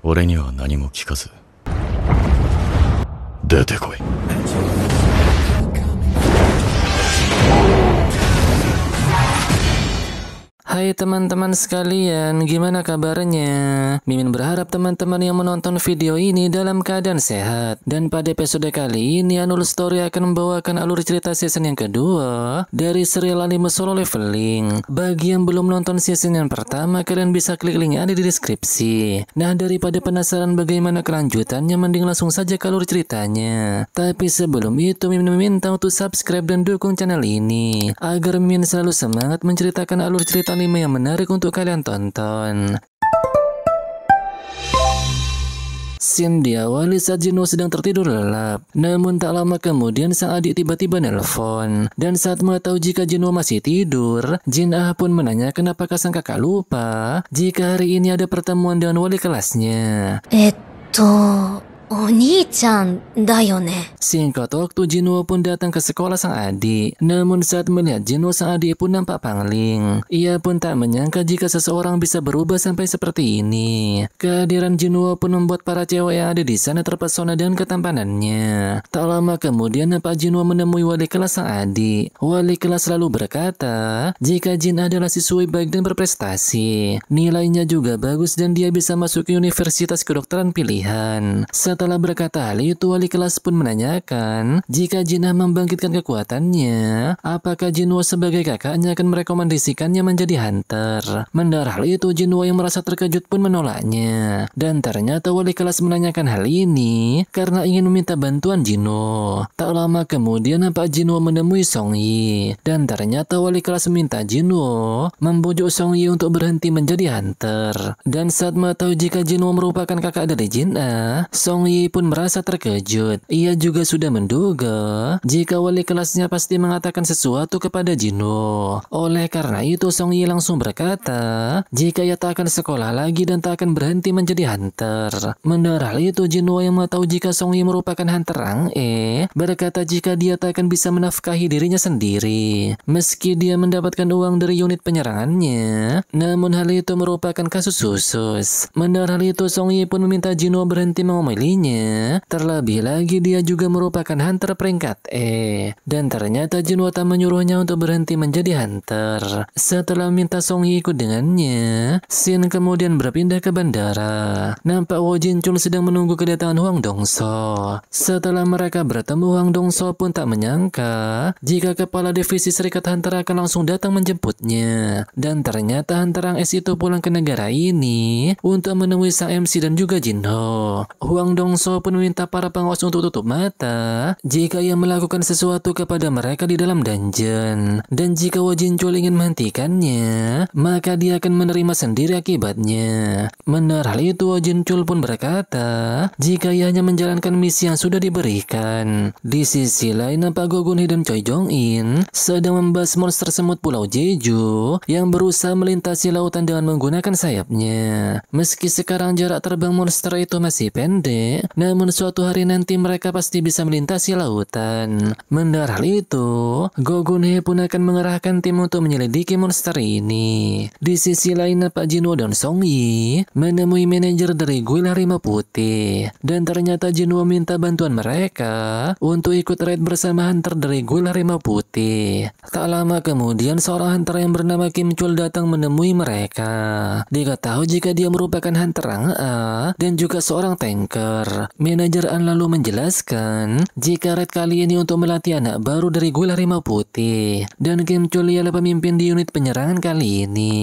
俺には何も聞かず出てこい。Hai teman-teman sekalian, gimana kabarnya? Mimin berharap teman-teman yang menonton video ini dalam keadaan sehat. Dan pada episode kali ini, Anul Story akan membawakan alur cerita season yang kedua dari serial anime Solo Leveling. Bagi yang belum nonton season yang pertama, kalian bisa klik link yang ada di deskripsi. Nah, daripada penasaran bagaimana kelanjutannya, mending langsung saja ke alur ceritanya. Tapi sebelum itu, Mimin minta untuk subscribe dan dukung channel ini, agar Mimin selalu semangat menceritakan alur cerita anime yang menarik untuk kalian tonton. Scene diawali saat Jinwoo sedang tertidur lelap. Namun tak lama kemudian sang adik tiba-tiba nelpon. Dan saat mengetahui jika Jinwoo masih tidur, Jin Ah pun menanyakan apakah sang kakak lupa jika hari ini ada pertemuan dengan wali kelasnya. Oni-chan da yo ne. Singkat waktu, Jinwoo pun datang ke sekolah sang adik. Namun saat melihat Jinwoo, sang adik pun nampak pangling. Ia pun tak menyangka jika seseorang bisa berubah sampai seperti ini. Kehadiran Jinwoo pun membuat para cewek yang ada di sana terpesona dengan ketampanannya. Tak lama kemudian nampak Jinwoo menemui wali kelas sang adik. Wali kelas lalu berkata jika Jin adalah siswi baik dan berprestasi. Nilainya juga bagus dan dia bisa masuk ke universitas kedokteran pilihan. Setelah berkata hal itu, wali kelas pun menanyakan jika Jinah membangkitkan kekuatannya, apakah Jinwoo sebagai kakaknya akan merekomendasikannya menjadi hunter. Mendengar hal itu, Jinwoo yang merasa terkejut pun menolaknya. Dan ternyata wali kelas menanyakan hal ini karena ingin meminta bantuan Jinwoo. Tak lama kemudian nampak Jinwoo menemui Song Yi. Dan ternyata wali kelas meminta Jinwoo membujuk Song Yi untuk berhenti menjadi hunter. Dan saat mengetahui jika Jinwoo merupakan kakak dari Jinah, Song Yi pun merasa terkejut. Ia juga sudah menduga jika wali kelasnya pasti mengatakan sesuatu kepada Jinwoo. Oleh karena itu, Song Yi langsung berkata jika ia tak akan sekolah lagi dan tak akan berhenti menjadi hunter. Mendengar hal itu, Jinwoo yang mengetahui jika Song Yi merupakan hunter rang E berkata jika dia tak akan bisa menafkahi dirinya sendiri meski dia mendapatkan uang dari unit penyerangannya. Namun hal itu merupakan kasus khusus. Mendengar hal itu, Song Yi pun meminta Jinwoo berhenti mengomelinya. Terlebih lagi dia juga merupakan hunter peringkat E. Dan ternyata Jinwoo tak menyuruhnya untuk berhenti menjadi hunter. Setelah minta Song Yi ikut dengannya, scene kemudian berpindah ke bandara. Nampak Wo Jinchul sedang menunggu kedatangan Hwang Dongso. Setelah mereka bertemu, Hwang Dongso pun tak menyangka jika kepala divisi Serikat Hunter akan langsung datang menjemputnya. Dan ternyata hunter Rang S itu pulang ke negara ini untuk menemui sang MC dan juga Jinho. Hwang Dongso pun meminta para pengawas untuk tutup mata jika ia melakukan sesuatu kepada mereka di dalam dungeon. Dan jika Wo Jinchul ingin menghentikannya, maka dia akan menerima sendiri akibatnya. Mendengar hal itu, Wo Jinchul pun berkata jika ia hanya menjalankan misi yang sudah diberikan. Di sisi lain, nampak Go Gun Hee dan Choi Jong In sedang membahas monster semut Pulau Jeju yang berusaha melintasi lautan dengan menggunakan sayapnya. Meski sekarang jarak terbang monster itu masih pendek, namun suatu hari nanti mereka pasti bisa melintasi lautan. Mendengar hal itu, Go Gun Hee pun akan mengerahkan tim untuk menyelidiki monster ini. Di sisi lain, nampak Jinwoo dan Song Yi menemui manajer dari Guild Harimau Putih. Dan ternyata Jinwoo minta bantuan mereka untuk ikut raid bersama hunter dari Guild Harimau Putih. Tak lama kemudian, seorang hunter yang bernama Kim Chul datang menemui mereka. Diketahui jika dia merupakan hunter rang A dan juga seorang tanker. Manajer An lalu menjelaskan jika raid kali ini untuk melatih anak baru dari Guild Harimau Putih. Dan Kim Chul ialah pemimpin di unit penyerangan kali ini.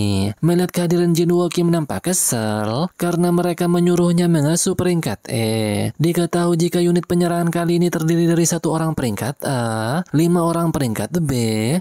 Melihat kehadiran Jinwoo, Kim nampak kesal karena mereka menyuruhnya mengasuh peringkat E. Diketahui jika unit penyerangan kali ini terdiri dari 1 orang peringkat A, 5 orang peringkat B,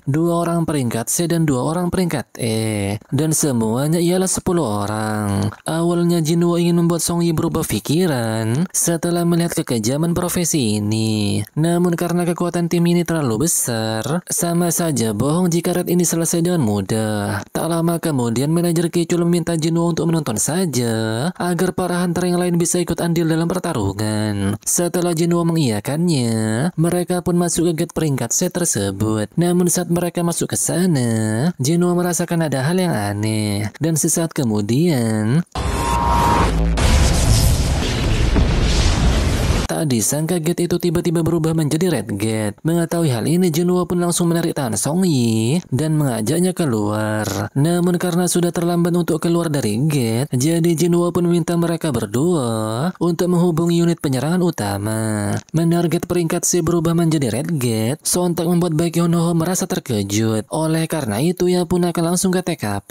2 orang peringkat C, dan 2 orang peringkat E. Dan semuanya ialah 10 orang. Awalnya Jinwoo ingin membuat Song Yi berubah pikiran setelah melihat kekejaman profesi ini. Namun karena kekuatan tim ini terlalu besar, sama saja bohong jika raid ini selesai dengan mudah. Tak lama kemudian manajer Kichul meminta Jinwoo untuk menonton saja agar para hunter yang lain bisa ikut andil dalam pertarungan. Setelah Jinwoo mengiyakannya, mereka pun masuk ke gate peringkat C tersebut. Namun saat mereka masuk ke sana, Jinwoo merasakan ada hal yang aneh. Dan sesaat kemudian Tak disangka Gate itu tiba-tiba berubah menjadi Red Gate. Mengetahui hal ini, Jinwoo pun langsung menarik tangan Song Yi dan mengajaknya keluar. Namun karena sudah terlambat untuk keluar dari Gate, jadi Jinwoo pun meminta mereka berdua untuk menghubungi unit penyerangan utama. Menarget peringkat C berubah menjadi Red Gate sontak membuat Baek Hyun-ho merasa terkejut. Oleh karena itu, ia pun akan langsung ke TKP.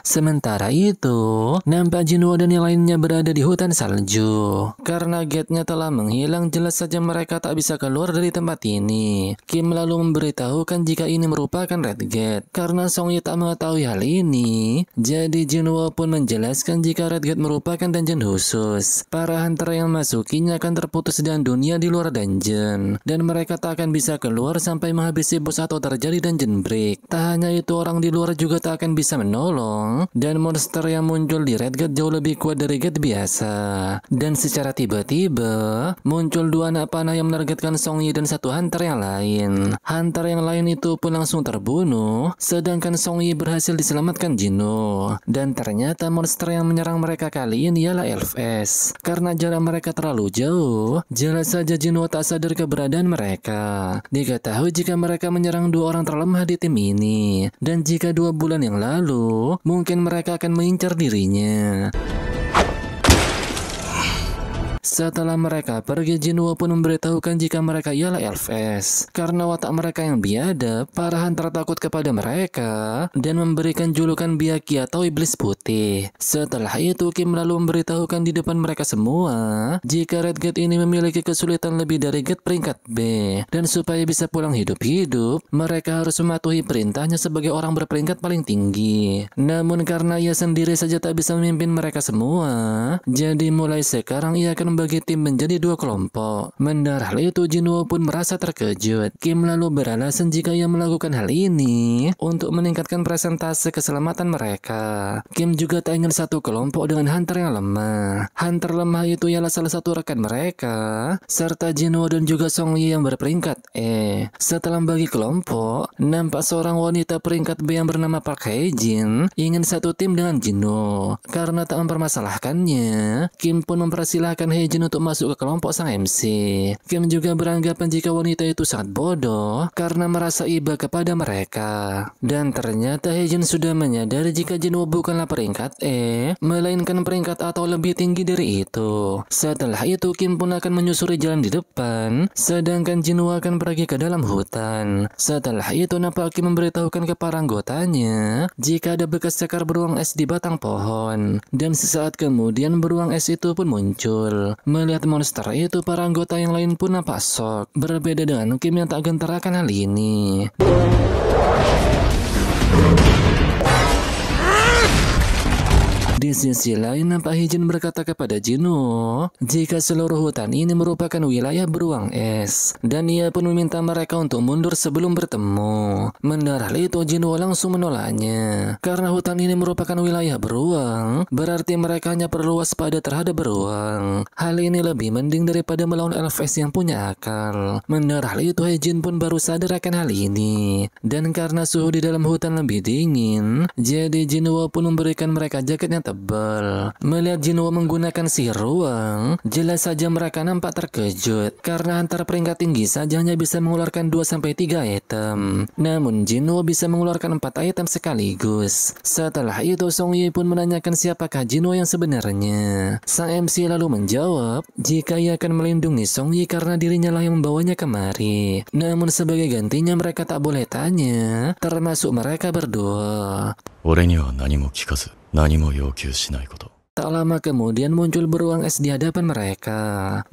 Sementara itu, nampak Jinwoo dan yang lainnya berada di hutan salju. Karena gate-nya telah menghilang, jelas saja mereka tak bisa keluar dari tempat ini. Kim lalu memberitahukan jika ini merupakan Red Gate. Karena Song Yi tak mengetahui hal ini, jadi Jinwoo pun menjelaskan jika Red Gate merupakan dungeon khusus. Para hunter yang masukinya akan terputus dengan dunia di luar dungeon, dan mereka tak akan bisa keluar sampai menghabisi bos atau terjadi dungeon break. Tak hanya itu, orang di luar juga tak akan bisa menolong, dan monster yang muncul di Red Gate jauh lebih kuat dari gate biasa. Dan secara tiba-tiba muncul dua anak panah yang menargetkan Song Yi dan satu hunter yang lain. Hunter yang lain itu pun langsung terbunuh, sedangkan Song Yi berhasil diselamatkan Jinwoo. Dan ternyata monster yang menyerang mereka kali ini ialah LFS. Karena jarak mereka terlalu jauh, jelas saja Jinwoo tak sadar keberadaan mereka. Diketahui jika mereka menyerang dua orang terlemah di tim ini, dan jika 2 bulan yang lalu mungkin mereka akan mengincar dirinya. Setelah mereka pergi, Jinwoo pun memberitahukan jika mereka ialah LFS. Karena watak mereka yang biadab, para hunter takut kepada mereka dan memberikan julukan Byakuya atau iblis putih. Setelah itu, Kim lalu memberitahukan di depan mereka semua jika Red Gate ini memiliki kesulitan lebih dari gate peringkat B, dan supaya bisa pulang hidup-hidup, mereka harus mematuhi perintahnya sebagai orang berperingkat paling tinggi. Namun karena ia sendiri saja tak bisa memimpin mereka semua, jadi mulai sekarang ia akan membagi tim menjadi 2 kelompok. Mendengar hal itu, Jinwoo pun merasa terkejut. Kim lalu beralasan jika ia melakukan hal ini untuk meningkatkan presentase keselamatan mereka. Kim juga tak ingin satu kelompok dengan hunter yang lemah. Hunter lemah itu ialah salah satu rekan mereka, serta Jinwoo dan juga Song Yi yang berperingkat E. Setelah membagi kelompok, nampak seorang wanita peringkat B yang bernama Park Hae-jin ingin satu tim dengan Jinwoo. Karena tak mempermasalahkannya, Kim pun mempersilahkan Hae-jin untuk masuk ke kelompok sang MC. Kim juga beranggapan jika wanita itu sangat bodoh karena merasa iba kepada mereka. Dan ternyata Hae-jin sudah menyadari jika Jinwoo bukanlah peringkat E, melainkan peringkat A atau lebih tinggi dari itu. Setelah itu, Kim pun akan menyusuri jalan di depan, sedangkan Jinwoo akan pergi ke dalam hutan. Setelah itu, nampak Kim memberitahukan ke para anggotanya jika ada bekas cakar beruang es di batang pohon. Dan sesaat kemudian beruang es itu pun muncul. Melihat monster itu, para anggota yang lain pun nampak shock. Berbeda dengan Kim yang tak gentar akan hal ini. Di sisi lain, nampak Hae-jin berkata kepada Jinwoo jika seluruh hutan ini merupakan wilayah beruang es, dan ia pun meminta mereka untuk mundur sebelum bertemu. Mendengar hal itu, Jinwoo langsung menolaknya. Karena hutan ini merupakan wilayah beruang, berarti mereka hanya perlu waspada terhadap beruang. Hal ini lebih mending daripada melawan LFS yang punya akal. Mendengar hal itu, Hae-jin pun baru sadar akan hal ini. Dan karena suhu di dalam hutan lebih dingin, jadi Jinwoo pun memberikan mereka jaket yang tebal. Melihat Jinwoo menggunakan sihir ruang, jelas saja mereka nampak terkejut karena antara peringkat tinggi saja hanya bisa mengeluarkan 2-3 item. Namun Jinwoo bisa mengeluarkan 4 item sekaligus. Setelah itu, Song Yi pun menanyakan siapakah Jinwoo yang sebenarnya. Sang MC lalu menjawab jika ia akan melindungi Song Yi karena dirinya lah yang membawanya kemari. Namun sebagai gantinya mereka tak boleh tanya, termasuk mereka berdua. 俺には何も聞かず何も要求しないこと。 Tak lama kemudian muncul beruang es di hadapan mereka.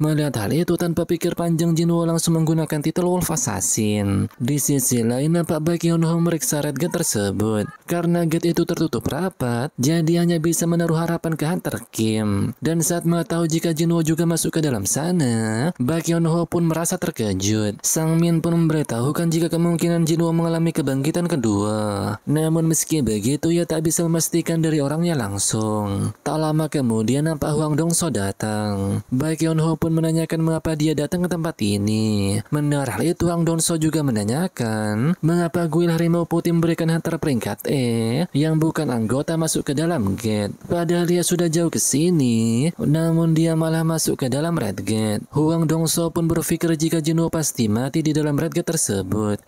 Melihat hal itu, tanpa pikir panjang, Jinwoo langsung menggunakan titel Wolf Assassin. Di sisi lain, nampak Baek Hyun-ho memeriksa Red Gate tersebut. Karena gate itu tertutup rapat, jadi hanya bisa menaruh harapan ke Hunter Kim. Dan saat mengetahui jika Jinwoo juga masuk ke dalam sana, Baek Hyun-ho pun merasa terkejut. Sang Min pun memberitahukan jika kemungkinan Jinwoo mengalami kebangkitan kedua. Namun meski begitu, ia tak bisa memastikan dari orangnya langsung. Tak lama lama kemudian nampak Huang Dongso datang. Baek Yeonho pun menanyakan mengapa dia datang ke tempat ini. Mendengar hal itu, Huang Dongso juga menanyakan mengapa guil harimau putih memberikan hunter peringkat E yang bukan anggota masuk ke dalam gate. Padahal dia sudah jauh ke sini, namun dia malah masuk ke dalam red gate. Huang Dongso pun berpikir jika Jinwoo pasti mati di dalam red gate tersebut.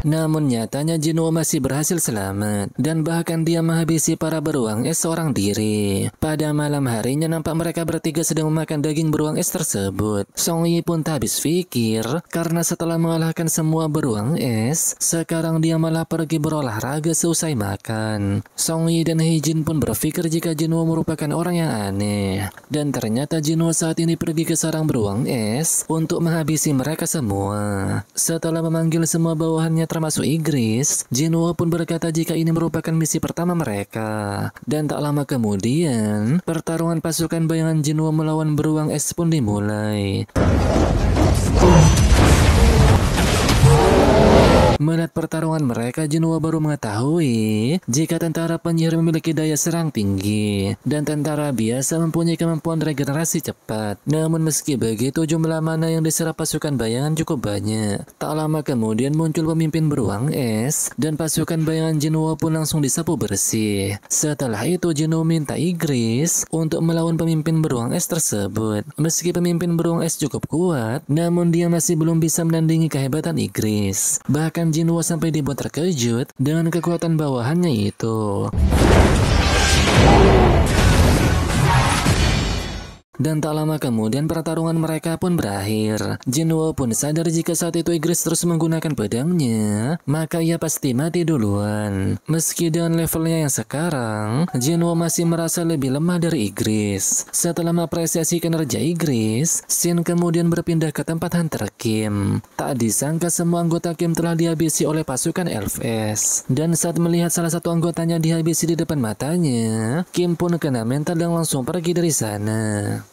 Namun nyatanya Jinwoo masih berhasil selamat dan bahkan dia menghabisi para beruang es seorang diri. Pada malam harinya nampak mereka bertiga sedang memakan daging beruang es tersebut. Song Yi pun tak habis pikir karena setelah mengalahkan semua beruang es, sekarang dia malah pergi berolahraga seusai makan. Song Yi dan Hee Jin pun berpikir jika Jinwoo merupakan orang yang aneh. Dan ternyata Jinwoo saat ini pergi ke sarang beruang es untuk menghabisi mereka semua. Setelah memanggil semua bawahannya termasuk Igris, Jinwoo pun berkata jika ini merupakan misi pertama mereka. Dan tak lama kemudian, pertarungan pasukan bayangan Jinwoo melawan beruang es pun dimulai. Melihat pertarungan mereka, Jinwoo baru mengetahui jika tentara penyihir memiliki daya serang tinggi dan tentara biasa mempunyai kemampuan regenerasi cepat. Namun meski begitu, jumlah mana yang diserap pasukan bayangan cukup banyak. Tak lama kemudian muncul pemimpin beruang es dan pasukan bayangan Jinwoo pun langsung disapu bersih. Setelah itu Jinwoo minta Igris untuk melawan pemimpin beruang es tersebut. Meski pemimpin beruang es cukup kuat, namun dia masih belum bisa menandingi kehebatan Igris. Bahkan Jinwoo sampai dibuat terkejut dengan kekuatan bawahannya itu. Dan tak lama kemudian pertarungan mereka pun berakhir. Jinwoo pun sadar jika saat itu Igris terus menggunakan pedangnya, maka ia pasti mati duluan. Meski dengan levelnya yang sekarang, Jinwoo masih merasa lebih lemah dari Igris. Setelah mengapresiasi kinerja Igris, Shin kemudian berpindah ke tempat Hunter Kim. Tak disangka semua anggota Kim telah dihabisi oleh pasukan LFS. Dan saat melihat salah satu anggotanya dihabisi di depan matanya, Kim pun kena mental dan langsung pergi dari sana.